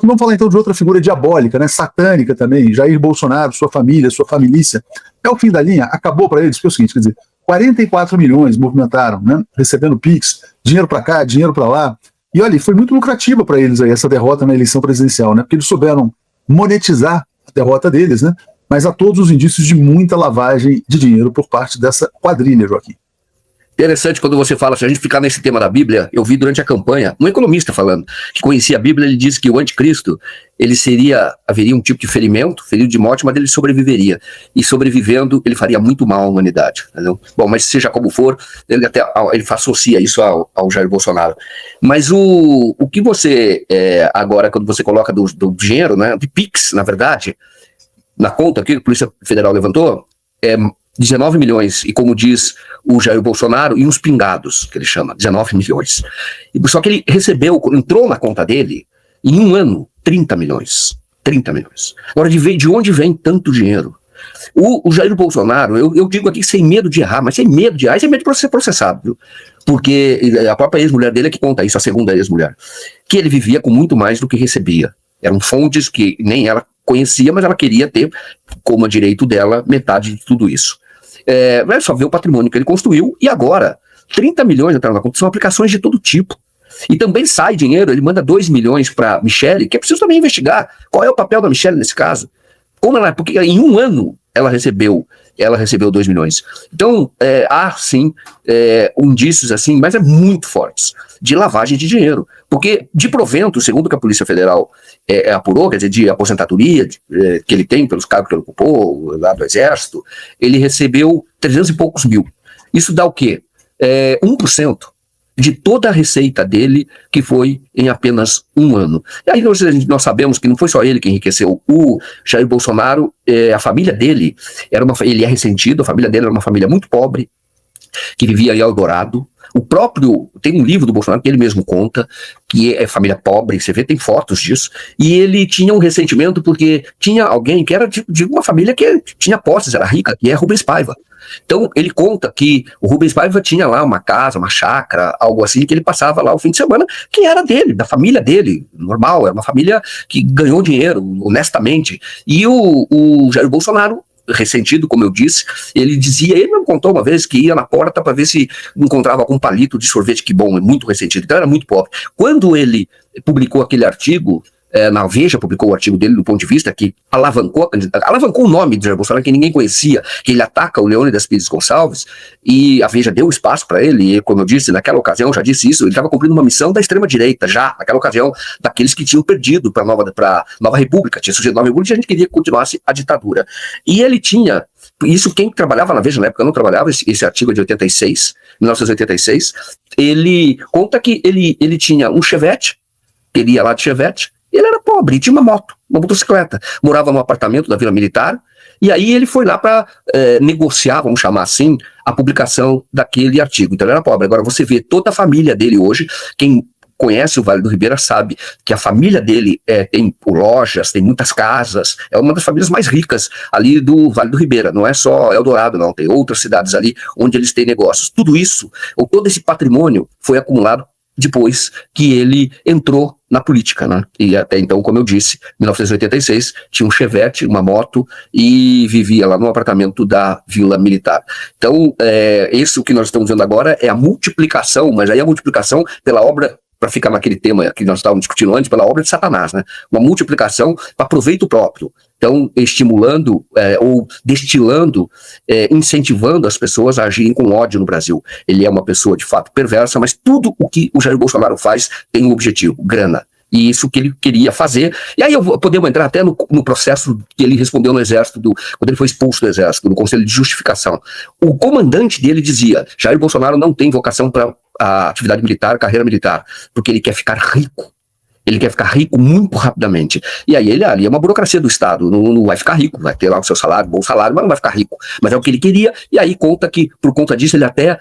Vamos falar então de outra figura diabólica, né, satânica também, Jair Bolsonaro, sua família, sua familícia. É o fim da linha, acabou para eles, porque é o seguinte, quer dizer, 44 milhões movimentaram, né, recebendo Pix, dinheiro para cá, dinheiro para lá. E olha, foi muito lucrativa para eles aí essa derrota na eleição presidencial, né, porque eles souberam monetizar a derrota deles, né, mas há todos os indícios de muita lavagem de dinheiro por parte dessa quadrilha, Joaquim. Interessante quando você fala, se a gente ficar nesse tema da Bíblia, eu vi durante a campanha, um economista falando, que conhecia a Bíblia, ele disse que o anticristo, haveria um tipo de ferimento de morte, mas ele sobreviveria. E sobrevivendo, ele faria muito mal à humanidade. Entendeu? Bom, mas seja como for, ele associa isso ao Jair Bolsonaro. Mas o que você, agora, quando você coloca do dinheiro, né, de Pix, na verdade, na conta que a Polícia Federal levantou, 19 milhões, e como diz o Jair Bolsonaro, e uns pingados, que ele chama, 19 milhões. Só que ele entrou na conta dele, em um ano, 30 milhões. 30 milhões. Agora, de onde vem tanto dinheiro? O Jair Bolsonaro, eu digo aqui sem medo de errar, mas sem medo de errar, sem medo de ser processado, viu? Porque a própria ex-mulher dele é que conta isso, a segunda ex-mulher, que ele vivia com muito mais do que recebia. Eram fontes que nem ela conhecia, mas ela queria ter como direito dela metade de tudo isso. É só ver o patrimônio que ele construiu, e agora 30 milhões entraram na conta, são aplicações de todo tipo. E também sai dinheiro, ele manda 2 milhões para Michele, que é preciso também investigar qual é o papel da Michele nesse caso. Porque em um ano ela recebeu 2 milhões. Então, há sim indícios assim, mas muito fortes, de lavagem de dinheiro. Porque de provento, segundo o que a Polícia Federal apurou, quer dizer, de aposentadoria que ele tem pelos cargos que ele ocupou, lá do Exército, ele recebeu 300 e poucos mil. Isso dá o quê? 1% de toda a receita dele, que foi em apenas um ano. E aí nós sabemos que não foi só ele que enriqueceu. O Jair Bolsonaro, a família dele, ele é ressentido, a família dele era uma família muito pobre, que vivia em Eldorado. Tem um livro do Bolsonaro que ele mesmo conta, que é família pobre, você vê, tem fotos disso, e ele tinha um ressentimento porque tinha alguém que era de uma família que tinha posses, era rica, que é Rubens Paiva. Então ele conta que o Rubens Paiva tinha lá uma casa, uma chácara, algo assim, que ele passava lá o fim de semana, que era dele, da família dele, normal, era uma família que ganhou dinheiro honestamente. E o Jair Bolsonaro, ressentido, como eu disse, ele me contou uma vez que ia na porta para ver se encontrava algum palito de sorvete, que bom, muito ressentido, então era muito pobre. Quando ele publicou aquele artigo, na Veja publicou o artigo dele do ponto de vista que alavancou o nome de Jair Bolsonaro, que ninguém conhecia, que ele ataca o Leônidas Pires Gonçalves, e a Veja deu espaço para ele, e como eu disse, naquela ocasião, já disse isso, ele estava cumprindo uma missão da extrema-direita, já, naquela ocasião, daqueles que tinham perdido para a Nova República, tinha surgido a Nova República e a gente queria que continuasse a ditadura. E ele tinha, isso quem trabalhava na Veja na época, não trabalhava, esse artigo é de 1986, ele conta que ele tinha um Chevette, ele ia lá de Chevette, ele era pobre, tinha uma moto, uma motocicleta, morava num apartamento da Vila Militar, e aí ele foi lá para negociar, vamos chamar assim, a publicação daquele artigo. Então ele era pobre. Agora você vê toda a família dele hoje, quem conhece o Vale do Ribeira sabe que a família dele tem lojas, tem muitas casas, é uma das famílias mais ricas ali do Vale do Ribeira, não é só Eldorado não, tem outras cidades ali onde eles têm negócios. Tudo isso, ou todo esse patrimônio foi acumulado depois que ele entrou na política, né? E até então, como eu disse, em 1986, tinha um Chevette, uma moto, e vivia lá no apartamento da Vila Militar. Então, isso que nós estamos vendo agora é a multiplicação, mas aí a multiplicação pela obra, para ficar naquele tema que nós estávamos discutindo antes, pela obra de Satanás, né? Uma multiplicação para proveito próprio. Então, estimulando ou destilando, incentivando as pessoas a agirem com ódio no Brasil. Ele é uma pessoa, de fato, perversa, mas tudo o que o Jair Bolsonaro faz tem um objetivo, grana. E isso que ele queria fazer. E aí podemos entrar até no processo que ele respondeu no Exército, quando ele foi expulso do Exército, no Conselho de Justificação. O comandante dele dizia, Jair Bolsonaro não tem vocação para a atividade militar, carreira militar, porque ele quer ficar rico. Ele quer ficar rico muito rapidamente. E aí ali é uma burocracia do Estado, não vai ficar rico, vai ter lá o seu salário, bom salário, mas não vai ficar rico. Mas é o que ele queria, e aí conta que, por conta disso, ele até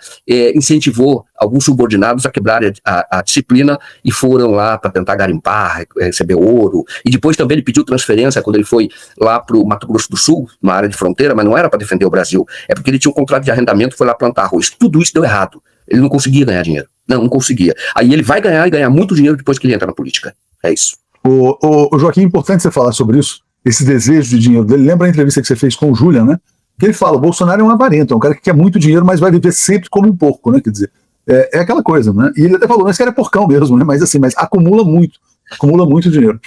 incentivou alguns subordinados a quebrar a disciplina e foram lá para tentar garimpar, receber ouro. E depois também ele pediu transferência quando ele foi lá para o Mato Grosso do Sul, uma área de fronteira, mas não era para defender o Brasil, é porque ele tinha um contrato de arrendamento e foi lá plantar arroz. Tudo isso deu errado. Ele não conseguia ganhar dinheiro. Não conseguia. Aí ele vai ganhar e ganhar muito dinheiro depois que ele entra na política. É isso. O Joaquim, é importante você falar sobre isso, esse desejo de dinheiro dele. Lembra a entrevista que você fez com o Julian, né? Que ele fala, o Bolsonaro é um avarento, é um cara que quer muito dinheiro, mas vai viver sempre como um porco, né? Quer dizer, é aquela coisa, né? E ele até falou, esse cara é porcão mesmo, né? Mas assim, mas acumula muito dinheiro.